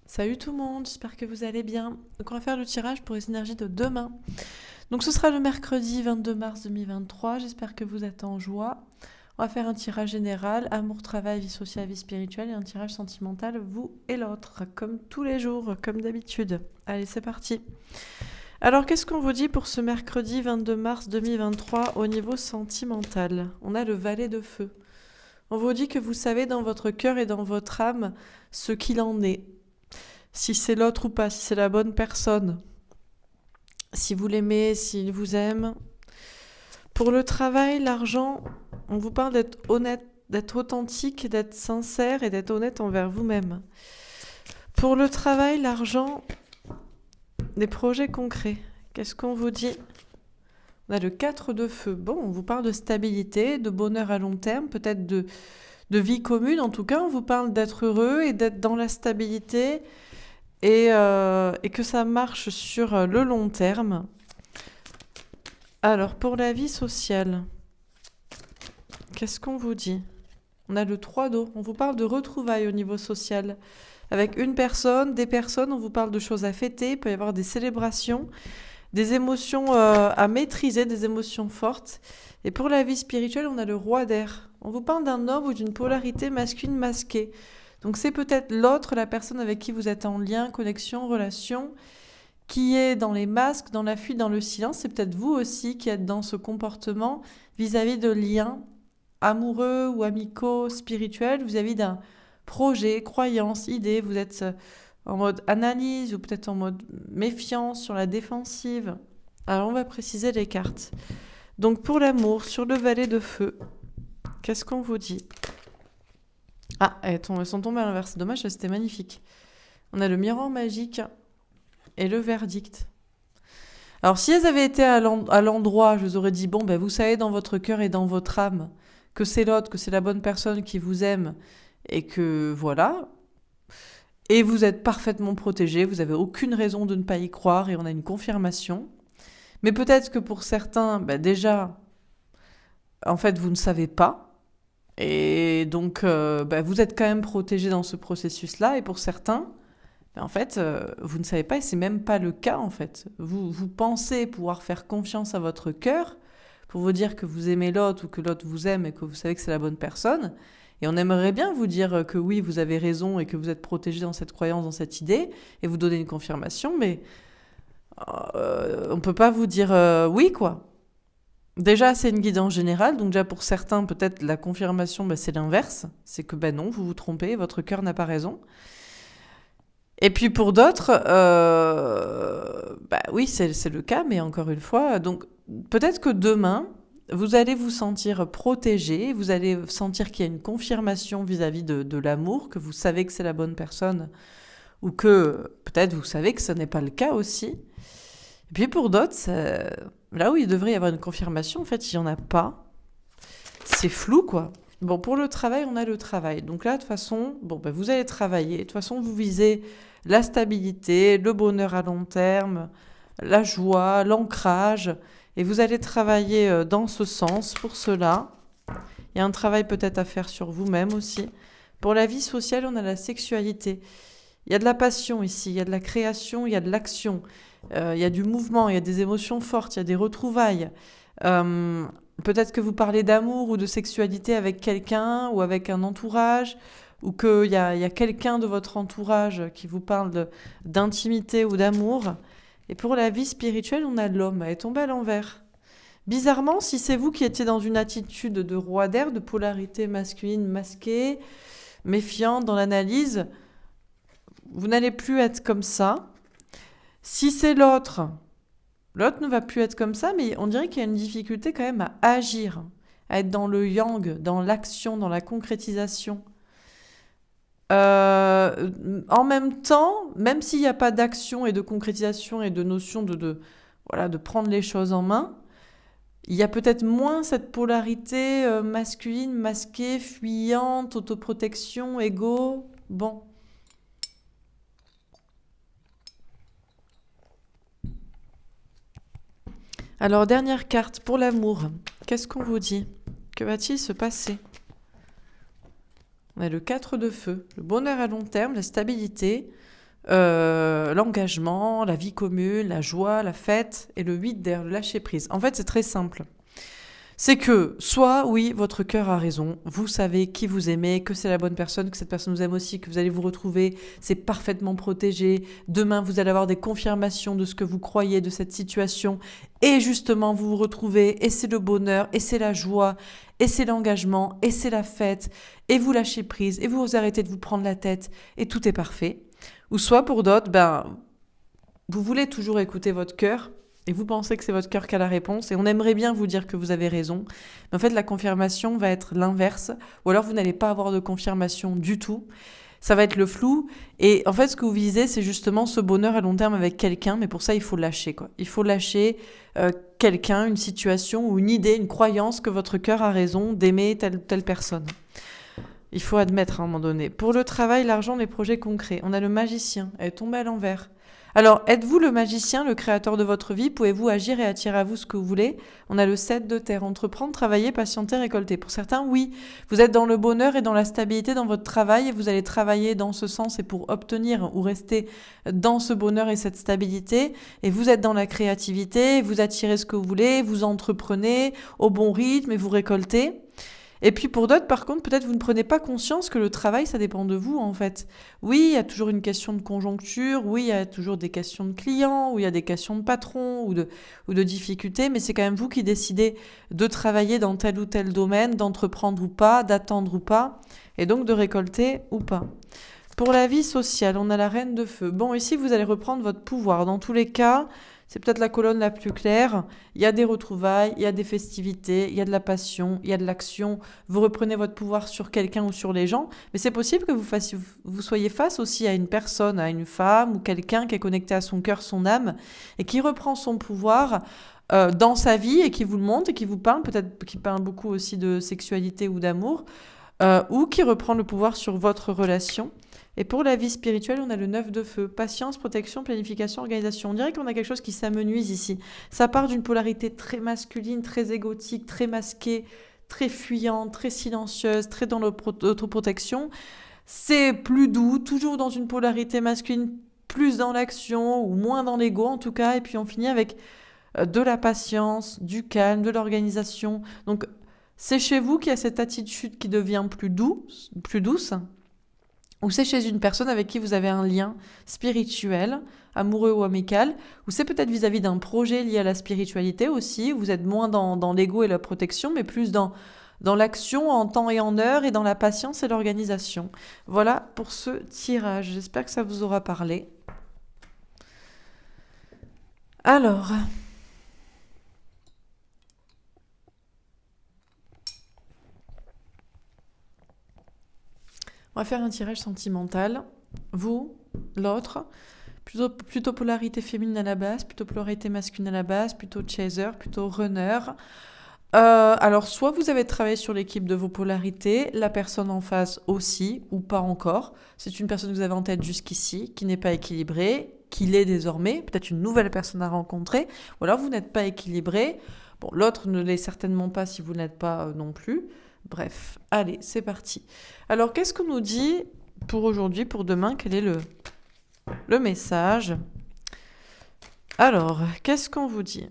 Salut tout le monde, j'espère que vous allez bien. Donc on va faire le tirage pour les énergies de demain. Donc ce sera le mercredi 22 mars 2023, j'espère que vous êtes en joie. On va faire un tirage général, amour, travail, vie sociale, vie spirituelle et un tirage sentimental, vous et l'autre, comme tous les jours, comme d'habitude. Allez, c'est parti. Alors qu'est-ce qu'on vous dit pour ce mercredi 22 mars 2023 au niveau sentimental? On a le valet de feu. On vous dit que vous savez dans votre cœur et dans votre âme ce qu'il en est. Si c'est l'autre ou pas, si c'est la bonne personne, si vous l'aimez, s'il vous aime. Pour le travail, l'argent, on vous parle d'être honnête, d'être authentique, d'être sincère et d'être honnête envers vous-même. Pour le travail, l'argent, des projets concrets. Qu'est-ce qu'on vous dit? On a le 4 de feu. Bon, on vous parle de stabilité, de bonheur à long terme, peut-être de vie commune. En tout cas, on vous parle d'être heureux et d'être dans la stabilité et que ça marche sur le long terme. Alors, pour la vie sociale, qu'est-ce qu'on vous dit? On a le 3 d'eau. On vous parle de retrouvailles au niveau social. Avec une personne, des personnes, on vous parle de choses à fêter. Il peut y avoir des célébrations, des émotions à maîtriser, des émotions fortes. Et pour la vie spirituelle, on a le roi d'air. On vous parle d'un homme ou d'une polarité masculine masquée. Donc c'est peut-être l'autre, la personne avec qui vous êtes en lien, connexion, relation, qui est dans les masques, dans la fuite, dans le silence. C'est peut-être vous aussi qui êtes dans ce comportement vis-à-vis de liens amoureux ou amicaux, spirituels, vis-à-vis d'un projet, croyance, idée. Vous êtes en mode analyse ou peut-être en mode méfiance, sur la défensive. Alors on va préciser les cartes. Donc pour l'amour, sur le valet de feu, qu'est-ce qu'on vous dit? Ah, elles sont tombées à l'inverse. Dommage, c'était magnifique. On a le miroir magique et le verdict. Alors si elles avaient été à l'endroit, je vous aurais dit, bon, ben, vous savez dans votre cœur et dans votre âme que c'est l'autre, que c'est la bonne personne qui vous aime et que voilà. Et vous êtes parfaitement protégé, vous n'avez aucune raison de ne pas y croire et on a une confirmation. Mais peut-être que pour certains, ben déjà, en fait, vous ne savez pas. Et donc, vous êtes quand même protégé dans ce processus-là. Et pour certains, en fait, vous ne savez pas et c'est même pas le cas, en fait. Vous pensez pouvoir faire confiance à votre cœur pour vous dire que vous aimez l'autre ou que l'autre vous aime et que vous savez que c'est la bonne personne. Et on aimerait bien vous dire que oui, vous avez raison et que vous êtes protégé dans cette croyance, dans cette idée, et vous donner une confirmation, mais on peut pas vous dire oui, quoi. Déjà, c'est une guidance générale, donc déjà pour certains, peut-être la confirmation, c'est l'inverse. C'est que non, vous vous trompez, votre cœur n'a pas raison. Et puis pour d'autres, oui, c'est le cas, mais encore une fois, donc peut-être que demain, vous allez vous sentir protégé, vous allez sentir qu'il y a une confirmation vis-à-vis de l'amour, que vous savez que c'est la bonne personne, ou que peut-être vous savez que ce n'est pas le cas aussi. Et puis pour d'autres, là où il devrait y avoir une confirmation, en fait, il n'y en a pas. C'est flou, quoi. Bon, pour le travail, on a le travail. Donc là, de toute façon, vous allez travailler. De toute façon, vous visez la stabilité, le bonheur à long terme, la joie, l'ancrage. Et vous allez travailler dans ce sens pour cela. Il y a un travail peut-être à faire sur vous-même aussi. Pour la vie sociale, on a la sexualité. Il y a de la passion ici, il y a de la création, il y a de l'action. Il y a du mouvement, il y a des émotions fortes, il y a des retrouvailles. Peut-être que vous parlez d'amour ou de sexualité avec quelqu'un ou avec un entourage, ou qu'il y a quelqu'un de votre entourage qui vous parle d'intimité ou d'amour. Et pour la vie spirituelle, on a l'homme, elle est tombée à l'envers. Bizarrement, si c'est vous qui étiez dans une attitude de roi d'air, de polarité masculine masquée, méfiante dans l'analyse, vous n'allez plus être comme ça. Si c'est l'autre ne va plus être comme ça, mais on dirait qu'il y a une difficulté quand même à agir, à être dans le yang, dans l'action, dans la concrétisation. En même temps, même s'il n'y a pas d'action et de concrétisation et de notion de prendre les choses en main, il y a peut-être moins cette polarité masculine, masquée, fuyante, autoprotection, égo. Bon. Alors, dernière carte pour l'amour. Qu'est-ce qu'on vous dit? Que va-t-il se passer? On a le 4 de feu, le bonheur à long terme, la stabilité, l'engagement, la vie commune, la joie, la fête, et le 8 d'air, le lâcher prise. En fait, c'est très simple. C'est que, soit, oui, votre cœur a raison, vous savez qui vous aimez, que c'est la bonne personne, que cette personne vous aime aussi, que vous allez vous retrouver, c'est parfaitement protégé, demain vous allez avoir des confirmations de ce que vous croyez de cette situation, et justement vous vous retrouvez, et c'est le bonheur, et c'est la joie, et c'est l'engagement, et c'est la fête, et vous lâchez prise, et vous arrêtez de vous prendre la tête, et tout est parfait. Ou soit pour d'autres, vous voulez toujours écouter votre cœur, et vous pensez que c'est votre cœur qui a la réponse, et on aimerait bien vous dire que vous avez raison, mais en fait la confirmation va être l'inverse, ou alors vous n'allez pas avoir de confirmation du tout, ça va être le flou, et en fait ce que vous visez c'est justement ce bonheur à long terme avec quelqu'un, mais pour ça il faut lâcher, quoi. Il faut lâcher quelqu'un, une situation ou une idée, une croyance que votre cœur a raison d'aimer telle ou telle personne. Il faut admettre à un moment donné. Pour le travail, l'argent, les projets concrets, on a le magicien, elle est tombée à l'envers. Alors, êtes-vous le magicien, le créateur de votre vie? Pouvez-vous agir et attirer à vous ce que vous voulez? On a le 7 de terre, entreprendre, travailler, patienter, récolter. Pour certains, oui, vous êtes dans le bonheur et dans la stabilité dans votre travail et vous allez travailler dans ce sens et pour obtenir ou rester dans ce bonheur et cette stabilité. Et vous êtes dans la créativité, vous attirez ce que vous voulez, vous entreprenez au bon rythme et vous récoltez. Et puis pour d'autres, par contre, peut-être vous ne prenez pas conscience que le travail, ça dépend de vous, en fait. Oui, il y a toujours une question de conjoncture, oui, il y a toujours des questions de clients, oui, il y a des questions de patron ou de difficultés, mais c'est quand même vous qui décidez de travailler dans tel ou tel domaine, d'entreprendre ou pas, d'attendre ou pas, et donc de récolter ou pas. Pour la vie sociale, on a la reine de feu. Bon, ici, vous allez reprendre votre pouvoir. Dans tous les cas, c'est peut-être la colonne la plus claire. Il y a des retrouvailles, il y a des festivités, il y a de la passion, il y a de l'action. Vous reprenez votre pouvoir sur quelqu'un ou sur les gens, mais c'est possible que vous soyez face aussi à une personne, à une femme ou quelqu'un qui est connecté à son cœur, son âme, et qui reprend son pouvoir dans sa vie et qui vous le montre et qui vous parle, peut-être qui parle beaucoup aussi de sexualité ou d'amour, ou qui reprend le pouvoir sur votre relation. Et pour la vie spirituelle, on a le 9 de feu. Patience, protection, planification, organisation. On dirait qu'on a quelque chose qui s'amenuise ici. Ça part d'une polarité très masculine, très égotique, très masquée, très fuyante, très silencieuse, très dans l'autoprotection. C'est plus doux, toujours dans une polarité masculine, plus dans l'action ou moins dans l'ego en tout cas. Et puis on finit avec de la patience, du calme, de l'organisation. Donc c'est chez vous qu'il y a cette attitude qui devient plus douce. Ou c'est chez une personne avec qui vous avez un lien spirituel, amoureux ou amical, ou c'est peut-être vis-à-vis d'un projet lié à la spiritualité aussi, où vous êtes moins dans l'ego et la protection, mais plus dans l'action en temps et en heure, et dans la patience et l'organisation. Voilà pour ce tirage, j'espère que ça vous aura parlé. Alors... on va faire un tirage sentimental. Vous, l'autre, plutôt polarité féminine à la base, plutôt polarité masculine à la base, plutôt chaser, plutôt runner. Alors, soit vous avez travaillé sur l'équipe de vos polarités, la personne en face aussi, ou pas encore. C'est une personne que vous avez en tête jusqu'ici, qui n'est pas équilibrée, qui l'est désormais, peut-être une nouvelle personne à rencontrer, ou alors vous n'êtes pas équilibré. Bon, l'autre ne l'est certainement pas si vous n'êtes pas non plus. Bref, allez, c'est parti. Alors, qu'est-ce qu'on nous dit pour aujourd'hui, pour demain? Quel est le message? Alors, qu'est-ce qu'on vous dit?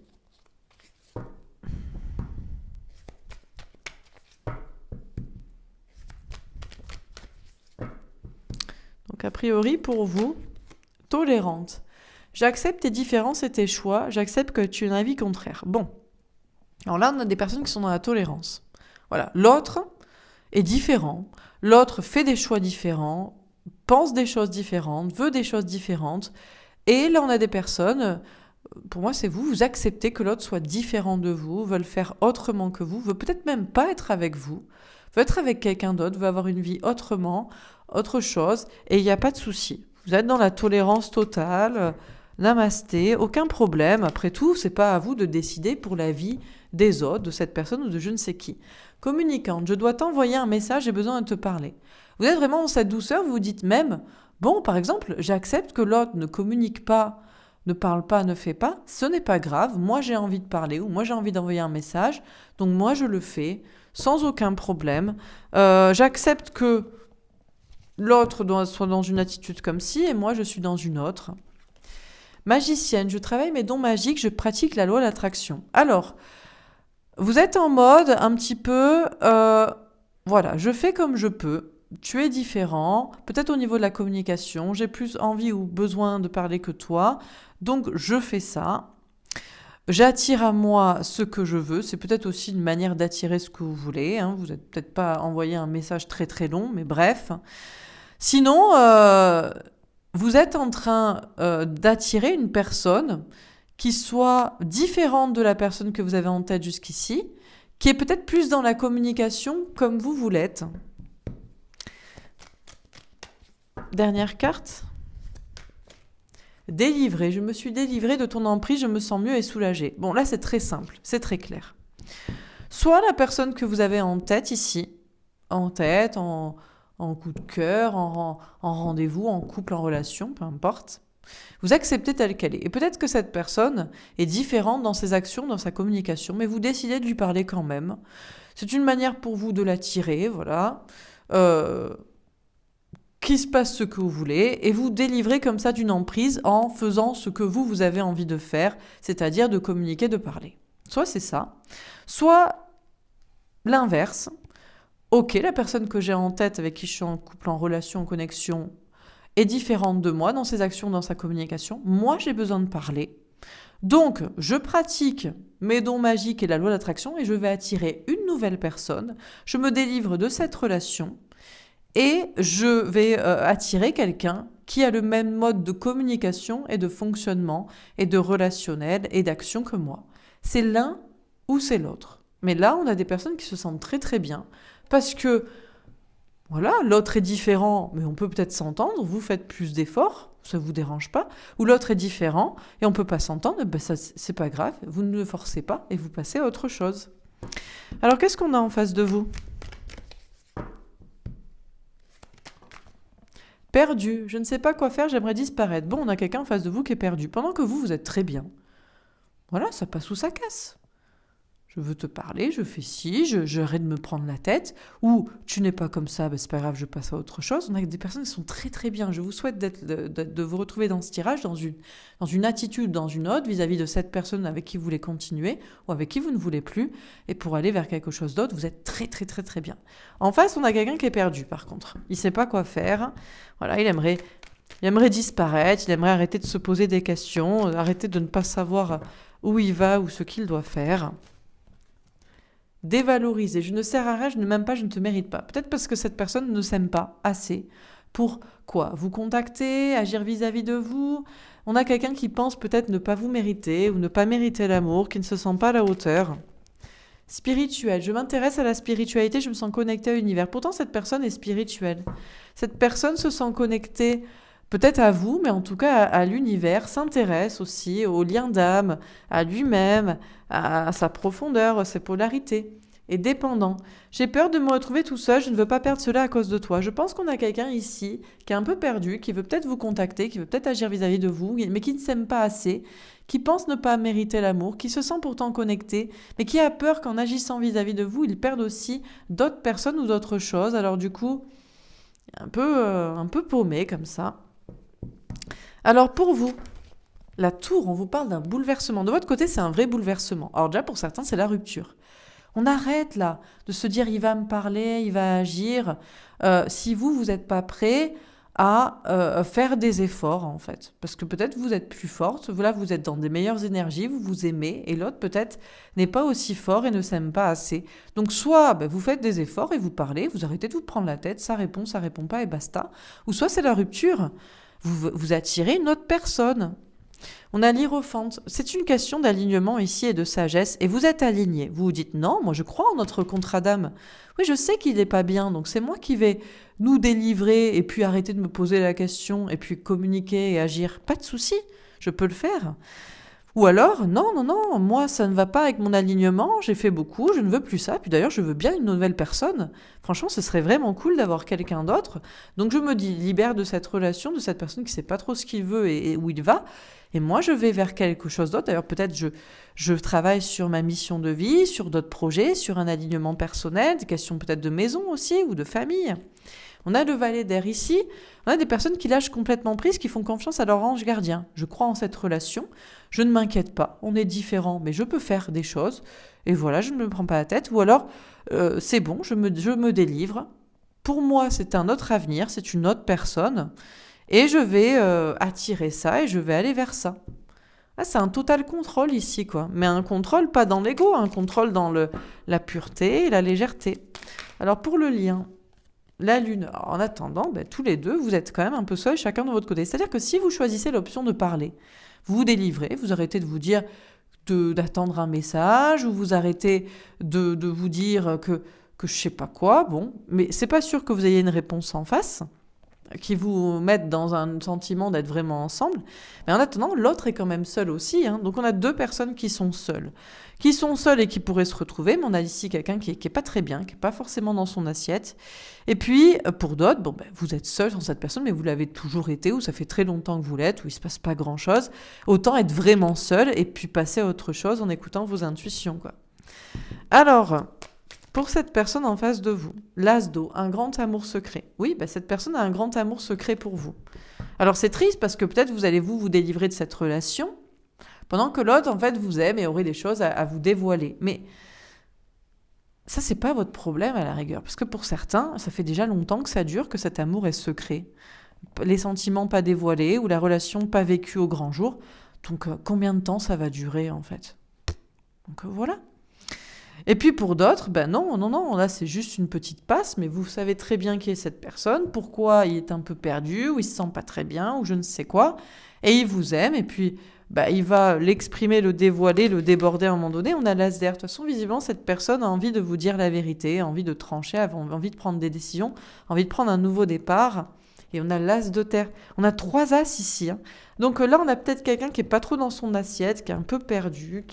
Donc, a priori, pour vous, tolérante. J'accepte tes différences et tes choix. J'accepte que tu aies un avis contraire. Bon. Alors là, on a des personnes qui sont dans la tolérance. Voilà, l'autre est différent, l'autre fait des choix différents, pense des choses différentes, veut des choses différentes, et là on a des personnes, pour moi c'est vous, vous acceptez que l'autre soit différent de vous, veut le faire autrement que vous, veut peut-être même pas être avec vous, veut être avec quelqu'un d'autre, veut avoir une vie autrement, autre chose, et il n'y a pas de souci. Vous êtes dans la tolérance totale, namasté, aucun problème, après tout, c'est pas à vous de décider pour la vie des autres, de cette personne ou de je ne sais qui. Communicante, je dois t'envoyer un message, j'ai besoin de te parler. Vous êtes vraiment dans cette douceur, vous vous dites même, bon, par exemple, j'accepte que l'autre ne communique pas, ne parle pas, ne fait pas, ce n'est pas grave, moi j'ai envie de parler ou moi j'ai envie d'envoyer un message, donc moi je le fais, sans aucun problème. J'accepte que L'autre doit soit dans une attitude comme ci et moi je suis dans une autre. Magicienne, je travaille mes dons magiques, je pratique la loi de l'attraction. Alors, vous êtes en mode un petit peu, voilà, je fais comme je peux. Tu es différent, peut-être au niveau de la communication, j'ai plus envie ou besoin de parler que toi, donc je fais ça. J'attire à moi ce que je veux, c'est peut-être aussi une manière d'attirer ce que vous voulez, hein. Vous n'êtes peut-être pas envoyé un message très très long, mais bref. Sinon, vous êtes en train d'attirer une personne qui soit différente de la personne que vous avez en tête jusqu'ici, qui est peut-être plus dans la communication comme vous l'êtes. Dernière carte. Délivré. Je me suis délivrée de ton emprise, je me sens mieux et soulagée. Bon, là, c'est très simple, c'est très clair. Soit la personne que vous avez en tête ici, en tête, en coup de cœur, en rendez-vous, en couple, en relation, peu importe, vous acceptez telle qu'elle est. Et peut-être que cette personne est différente dans ses actions, dans sa communication, mais vous décidez de lui parler quand même. C'est une manière pour vous de l'attirer, voilà. Qu'il se passe ce que vous voulez, et vous délivrez comme ça d'une emprise en faisant ce que vous avez envie de faire, c'est-à-dire de communiquer, de parler. Soit c'est ça, soit l'inverse. Ok, la personne que j'ai en tête, avec qui je suis en couple, en relation, en connexion, est différente de moi dans ses actions, dans sa communication. Moi, j'ai besoin de parler. Donc, je pratique mes dons magiques et la loi d'attraction et je vais attirer une nouvelle personne. Je me délivre de cette relation et je vais attirer quelqu'un qui a le même mode de communication et de fonctionnement et de relationnel et d'action que moi. C'est l'un ou c'est l'autre. Mais là, on a des personnes qui se sentent très très bien parce que voilà, l'autre est différent, mais on peut peut-être s'entendre, vous faites plus d'efforts, ça ne vous dérange pas, ou l'autre est différent et on ne peut pas s'entendre, ben ça c'est pas grave, vous ne le forcez pas et vous passez à autre chose. Alors qu'est-ce qu'on a en face de vous ? Perdu, je ne sais pas quoi faire, j'aimerais disparaître. Bon, on a quelqu'un en face de vous qui est perdu, pendant que vous êtes très bien. Voilà, ça passe ou ça casse. Je veux te parler, je fais ci, j'arrête de me prendre la tête, ou tu n'es pas comme ça, ben c'est pas grave, je passe à autre chose. On a des personnes qui sont très très bien. Je vous souhaite de vous retrouver dans ce tirage, dans une attitude, dans une autre, vis-à-vis de cette personne avec qui vous voulez continuer, ou avec qui vous ne voulez plus, et pour aller vers quelque chose d'autre, vous êtes très très très très bien. En face, on a quelqu'un qui est perdu par contre. Il ne sait pas quoi faire. Voilà, il aimerait disparaître, il aimerait arrêter de se poser des questions, arrêter de ne pas savoir où il va ou ce qu'il doit faire. Dévaloriser. Je ne sers à rien, je ne m'aime pas, je ne te mérite pas. Peut-être parce que cette personne ne s'aime pas assez. Pour quoi ? Vous contacter, agir vis-à-vis de vous. On a quelqu'un qui pense peut-être ne pas vous mériter ou ne pas mériter l'amour, qui ne se sent pas à la hauteur. Spirituel. Je m'intéresse à la spiritualité, je me sens connectée à l'univers. Pourtant, cette personne est spirituelle. Cette personne se sent connectée peut-être à vous, mais en tout cas à l'univers, s'intéresse aussi au lien d'âme, à lui-même, à sa profondeur, à ses polarités. Et dépendant. J'ai peur de me retrouver tout seul, je ne veux pas perdre cela à cause de toi. Je pense qu'on a quelqu'un ici qui est un peu perdu, qui veut peut-être vous contacter, qui veut peut-être agir vis-à-vis de vous, mais qui ne s'aime pas assez, qui pense ne pas mériter l'amour, qui se sent pourtant connecté, mais qui a peur qu'en agissant vis-à-vis de vous, il perde aussi d'autres personnes ou d'autres choses. Alors du coup, un peu paumé comme ça. Alors pour vous, la tour, on vous parle d'un bouleversement. De votre côté, c'est un vrai bouleversement. Alors déjà, pour certains, c'est la rupture. On arrête là de se dire il va me parler, il va agir. Si vous n'êtes pas prêt à faire des efforts en fait. Parce que peut-être vous êtes plus forte, là vous êtes dans des meilleures énergies, vous vous aimez, et l'autre peut-être n'est pas aussi fort et ne s'aime pas assez. Donc soit vous faites des efforts et vous parlez, vous arrêtez de vous prendre la tête, ça répond pas et basta. Ou soit c'est la rupture, vous attirez une autre personne. On a l'Hiérophante. C'est une question d'alignement ici et de sagesse. Et vous êtes aligné. Vous vous dites non, moi je crois en notre contrat d'âme. Oui, je sais qu'il n'est pas bien, donc c'est moi qui vais nous délivrer et puis arrêter de me poser la question et puis communiquer et agir. Pas de souci, je peux le faire. Ou alors, non, moi ça ne va pas avec mon alignement, j'ai fait beaucoup, je ne veux plus ça, puis d'ailleurs je veux bien une nouvelle personne. Franchement, ce serait vraiment cool d'avoir quelqu'un d'autre. Donc je me dis, libère de cette relation, de cette personne qui ne sait pas trop ce qu'il veut et où il va, et moi je vais vers quelque chose d'autre. D'ailleurs peut-être je travaille sur ma mission de vie, sur d'autres projets, sur un alignement personnel, des questions peut-être de maison aussi, ou de famille. On a le valet d'air ici, on a des personnes qui lâchent complètement prise, qui font confiance à leur ange gardien. Je crois en cette relation, je ne m'inquiète pas, on est différents, mais je peux faire des choses, et voilà, je ne me prends pas la tête. Ou alors, c'est bon, je me délivre. Pour moi, c'est un autre avenir, c'est une autre personne, et je vais attirer ça, et je vais aller vers ça. Ah, c'est un total contrôle ici, quoi. Mais un contrôle pas dans l'ego, un contrôle dans la pureté et la légèreté. Alors pour le lien, la lune, en attendant, tous les deux, vous êtes quand même un peu seuls, chacun de votre côté. C'est-à-dire que si vous choisissez l'option de parler, vous vous délivrez, vous arrêtez de vous dire d'attendre un message, ou vous arrêtez de vous dire que je sais pas quoi, bon, mais c'est pas sûr que vous ayez une réponse en face qui vous mettent dans un sentiment d'être vraiment ensemble. Mais en attendant, l'autre est quand même seul aussi. Donc on a deux personnes qui sont seules et qui pourraient se retrouver, mais on a ici quelqu'un qui est pas très bien, qui est pas forcément dans son assiette. Et puis, pour d'autres, vous êtes seul sans cette personne, mais vous l'avez toujours été, ou ça fait très longtemps que vous l'êtes, ou il se passe pas grand-chose. Autant être vraiment seul et puis passer à autre chose en écoutant vos intuitions, quoi. Alors, pour cette personne en face de vous, l'as d'eau, un grand amour secret. Oui, cette personne a un grand amour secret pour vous. Alors c'est triste parce que peut-être vous allez vous délivrer de cette relation, pendant que l'autre en fait vous aime et aurait des choses à vous dévoiler. Mais ça c'est pas votre problème à la rigueur, parce que pour certains, ça fait déjà longtemps que ça dure, que cet amour est secret. Les sentiments pas dévoilés ou la relation pas vécue au grand jour. Donc combien de temps ça va durer en fait ? Donc voilà. Et puis pour d'autres, non, là c'est juste une petite passe, mais vous savez très bien qui est cette personne, pourquoi il est un peu perdu, ou il se sent pas très bien, ou je ne sais quoi, et il vous aime, et puis il va l'exprimer, le dévoiler, le déborder à un moment donné. On a l'as d'air. De toute façon, visiblement, cette personne a envie de vous dire la vérité, a envie de trancher, a envie de prendre des décisions, a envie de prendre un nouveau départ. Et on a l'as de terre. On a 3 as ici. Donc là, on a peut-être quelqu'un qui est pas trop dans son assiette, qui est un peu perdu,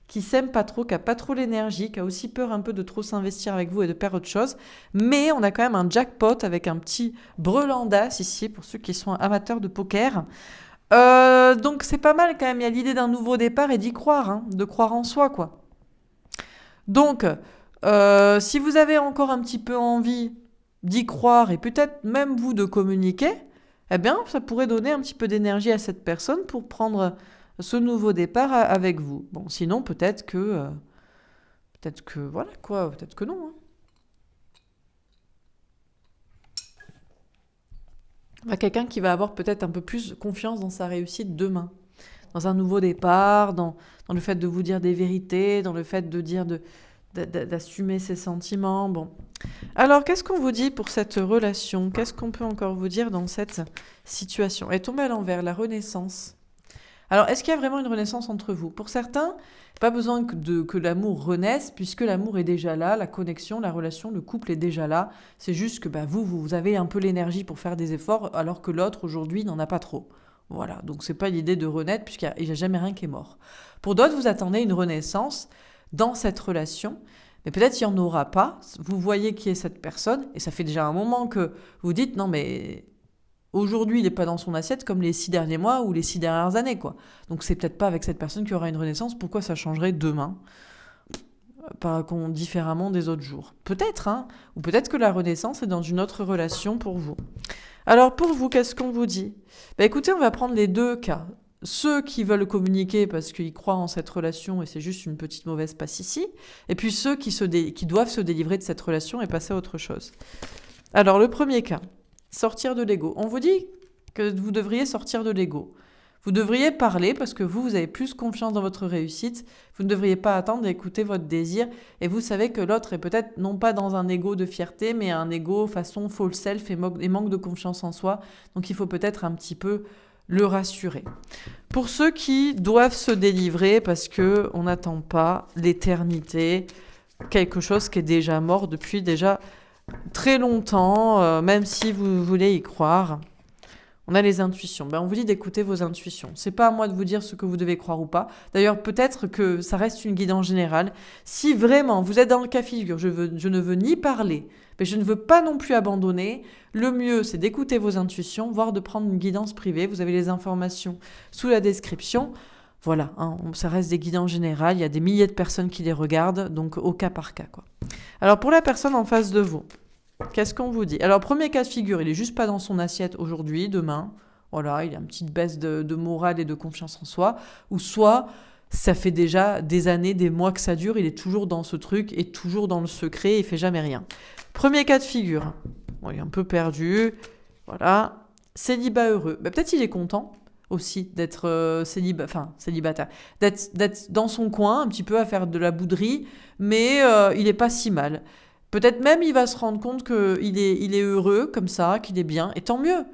qui s'aime pas trop, qui a pas trop l'énergie, qui a aussi peur un peu de trop s'investir avec vous et de perdre autre chose. Mais on a quand même un jackpot avec un petit brelan d'as ici, pour ceux qui sont amateurs de poker. Donc c'est pas mal quand même, il y a l'idée d'un nouveau départ et d'y croire, de croire en soi, quoi. Donc, si vous avez encore un petit peu envie d'y croire et peut-être même vous de communiquer, eh bien, ça pourrait donner un petit peu d'énergie à cette personne pour prendre ce nouveau départ avec vous. Bon, sinon, peut-être que voilà, quoi, peut-être que non. Il y a quelqu'un qui va avoir peut-être un peu plus confiance dans sa réussite demain. Dans un nouveau départ, dans le fait de vous dire des vérités, dans le fait de dire d'assumer ses sentiments. Bon. Alors, qu'est-ce qu'on vous dit pour cette relation ? Qu'est-ce qu'on peut encore vous dire dans cette situation ? Elle tombe à l'envers, la renaissance. Alors, est-ce qu'il y a vraiment une renaissance entre vous ? Pour certains, pas besoin que l'amour renaisse, puisque l'amour est déjà là, la connexion, la relation, le couple est déjà là. C'est juste que vous avez un peu l'énergie pour faire des efforts, alors que l'autre, aujourd'hui, n'en a pas trop. Voilà, donc c'est pas l'idée de renaître, puisqu'il n'y a jamais rien qui est mort. Pour d'autres, vous attendez une renaissance dans cette relation, mais peut-être il n'y en aura pas. Vous voyez qui est cette personne, et ça fait déjà un moment que vous dites, non mais... Aujourd'hui, il n'est pas dans son assiette comme les 6 derniers mois ou les 6 dernières années, quoi. Donc c'est peut-être pas avec cette personne qu'il y aura une renaissance. Pourquoi ça changerait demain ? Différemment des autres jours. Peut-être, ou peut-être que la renaissance est dans une autre relation pour vous. Alors pour vous, qu'est-ce qu'on vous dit ? Écoutez, on va prendre les deux cas. Ceux qui veulent communiquer parce qu'ils croient en cette relation et c'est juste une petite mauvaise passe ici. Et puis ceux qui doivent se délivrer de cette relation et passer à autre chose. Alors le premier cas. Sortir de l'ego. On vous dit que vous devriez sortir de l'ego. Vous devriez parler parce que vous avez plus confiance dans votre réussite. Vous ne devriez pas attendre d'écouter votre désir. Et vous savez que l'autre est peut-être non pas dans un ego de fierté, mais un ego façon false self et manque de confiance en soi. Donc il faut peut-être un petit peu le rassurer. Pour ceux qui doivent se délivrer parce qu'on n'attend pas l'éternité, quelque chose qui est déjà mort depuis déjà... très longtemps, même si vous voulez y croire, on a les intuitions. On vous dit d'écouter vos intuitions. C'est pas à moi de vous dire ce que vous devez croire ou pas. D'ailleurs, peut-être que ça reste une guidance générale. Si vraiment vous êtes dans le cas figure, je ne veux ni parler, mais je ne veux pas non plus abandonner, le mieux c'est d'écouter vos intuitions, voire de prendre une guidance privée. Vous avez les informations sous la description. Voilà, ça reste des guidances générales, il y a des milliers de personnes qui les regardent, donc au cas par cas, quoi. Alors pour la personne en face de vous, Qu'est-ce qu'on vous dit? Alors, premier cas de figure, il est juste pas dans son assiette aujourd'hui, demain. Voilà, il a une petite baisse de morale et de confiance en soi. Ou soit, ça fait déjà des années, des mois que ça dure, il est toujours dans ce truc et toujours dans le secret, il fait jamais rien. Premier cas de figure. Bon, il est un peu perdu. Voilà. Célibat heureux. Bah, peut-être il est content aussi d'être célibataire. D'être dans son coin, un petit peu à faire de la bouderie, mais il est pas si mal. Peut-être même il va se rendre compte qu'il il est heureux comme ça, qu'il est bien, et tant mieux.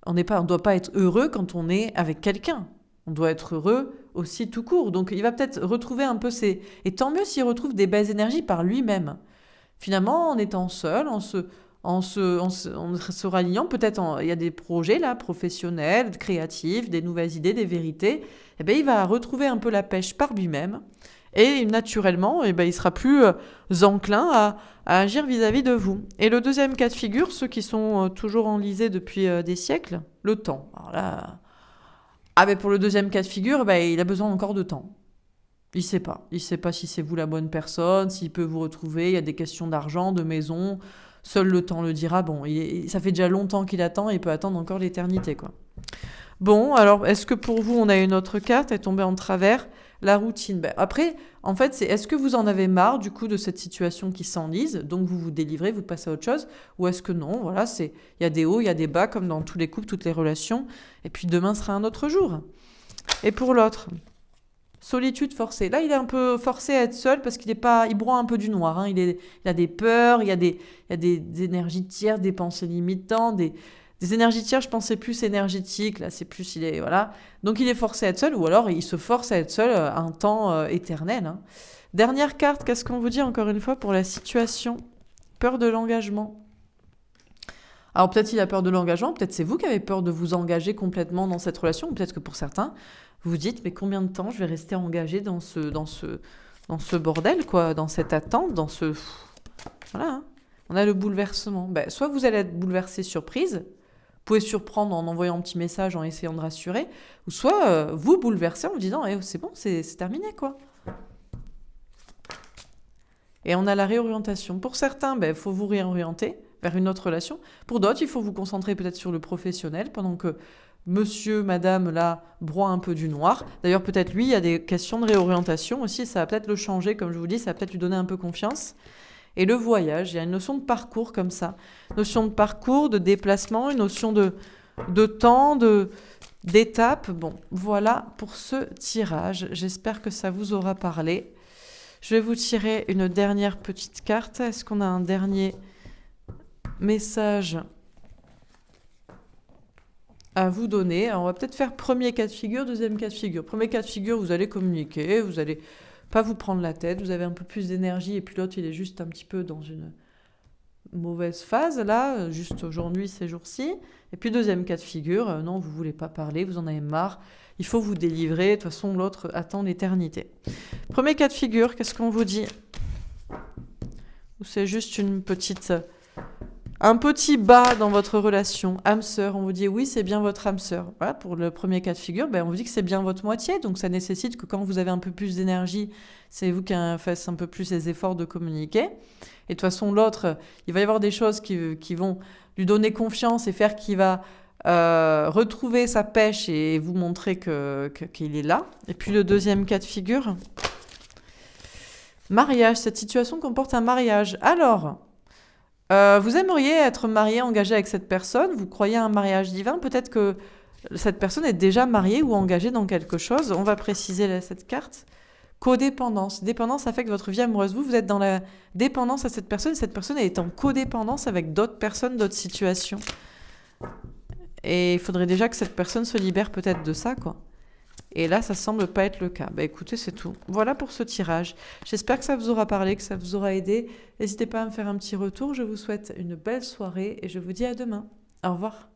On ne doit pas être heureux quand on est avec quelqu'un. On doit être heureux aussi tout court. Donc il va peut-être retrouver un peu ses... Et tant mieux s'il retrouve des belles énergies par lui-même. Finalement, en étant seul, en se ralliant, peut-être il y a des projets là, professionnels, créatifs, des nouvelles idées, des vérités, eh bien, il va retrouver un peu la pêche par lui-même. Et naturellement, eh ben, il sera plus enclin à agir vis-à-vis de vous. Et le deuxième cas de figure, ceux qui sont toujours enlisés depuis des siècles, le temps. Alors là, ben pour le deuxième cas de figure, ben, il a besoin encore de temps. Il sait pas. Il sait pas si c'est vous la bonne personne, s'il peut vous retrouver. Il y a des questions d'argent, de maison. Seul le temps le dira. Bon, ça fait déjà longtemps qu'il attend et il peut attendre encore l'éternité, quoi. Bon, alors, est-ce que pour vous, on a une autre carte? Elle est tombée en travers. La routine. Ben, après, en fait, c'est est-ce que vous en avez marre, du coup, de cette situation qui s'enlise, donc vous vous délivrez, vous passez à autre chose, ou est-ce que non, voilà, il y a des hauts, il y a des bas, comme dans tous les couples, toutes les relations, et puis demain sera un autre jour. Et pour l'autre, solitude forcée. Là, il est un peu forcé à être seul parce il broie un peu du noir. Hein. Il a des peurs, il y a des énergies tiers, des pensées limitantes, des énergies tiers, je pensais plus énergétiques. Là, c'est plus, voilà. Donc, il est forcé à être seul ou alors il se force à être seul un temps éternel. Hein. Dernière carte, qu'est-ce qu'on vous dit encore une fois pour la situation? Peur de l'engagement. Alors, peut-être il a peur de l'engagement, peut-être c'est vous qui avez peur de vous engager complètement dans cette relation, ou peut-être que pour certains, vous vous dites, mais combien de temps je vais rester engagé dans ce bordel, quoi, dans cette attente, dans ce... Voilà, hein. On a le bouleversement. Ben, soit vous allez être bouleversé, surprise, vous pouvez surprendre en envoyant un petit message, en essayant de rassurer, ou soit vous bouleverser en vous disant, c'est bon, c'est terminé, quoi. Et on a la réorientation. Pour certains, il faut vous réorienter vers une autre relation. Pour d'autres, il faut vous concentrer peut-être sur le professionnel, pendant que monsieur, madame, là, broie un peu du noir. D'ailleurs, peut-être lui, il y a des questions de réorientation aussi, ça va peut-être le changer, comme je vous dis, ça va peut-être lui donner un peu confiance. Et le voyage, il y a une notion de parcours comme ça. Notion de parcours, de déplacement, une notion de temps, d'étape. Bon, voilà pour ce tirage. J'espère que ça vous aura parlé. Je vais vous tirer une dernière petite carte. Est-ce qu'on a un dernier message à vous donner? Alors, on va peut-être faire premier cas de figure, deuxième cas de figure. Premier cas de figure, vous allez communiquer, vous allez pas vous prendre la tête, vous avez un peu plus d'énergie, et puis l'autre, il est juste un petit peu dans une mauvaise phase, là, juste aujourd'hui, ces jours-ci. Et puis deuxième cas de figure, non, vous voulez pas parler, vous en avez marre, il faut vous délivrer, de toute façon, l'autre attend l'éternité. Premier cas de figure, qu'est-ce qu'on vous dit? Ou c'est juste un petit bas dans votre relation, âme sœur, on vous dit oui, c'est bien votre âme sœur. Voilà, pour le premier cas de figure, on vous dit que c'est bien votre moitié, donc ça nécessite que quand vous avez un peu plus d'énergie, c'est vous qui faites un peu plus les efforts de communiquer. Et de toute façon, l'autre, il va y avoir des choses qui vont lui donner confiance et faire qu'il va retrouver sa pêche et vous montrer qu'il est là. Et puis le deuxième cas de figure, mariage, cette situation comporte un mariage. Alors... vous aimeriez être marié, engagé avec cette personne, vous croyez à un mariage divin, peut-être que cette personne est déjà mariée ou engagée dans quelque chose. On va préciser cette carte. Codépendance. Dépendance affecte votre vie amoureuse. Vous êtes dans la dépendance à cette personne est en codépendance avec d'autres personnes, d'autres situations. Et il faudrait déjà que cette personne se libère peut-être de ça, quoi. Et là, ça semble pas être le cas. Écoutez, c'est tout. Voilà pour ce tirage. J'espère que ça vous aura parlé, que ça vous aura aidé. N'hésitez pas à me faire un petit retour. Je vous souhaite une belle soirée et je vous dis à demain. Au revoir.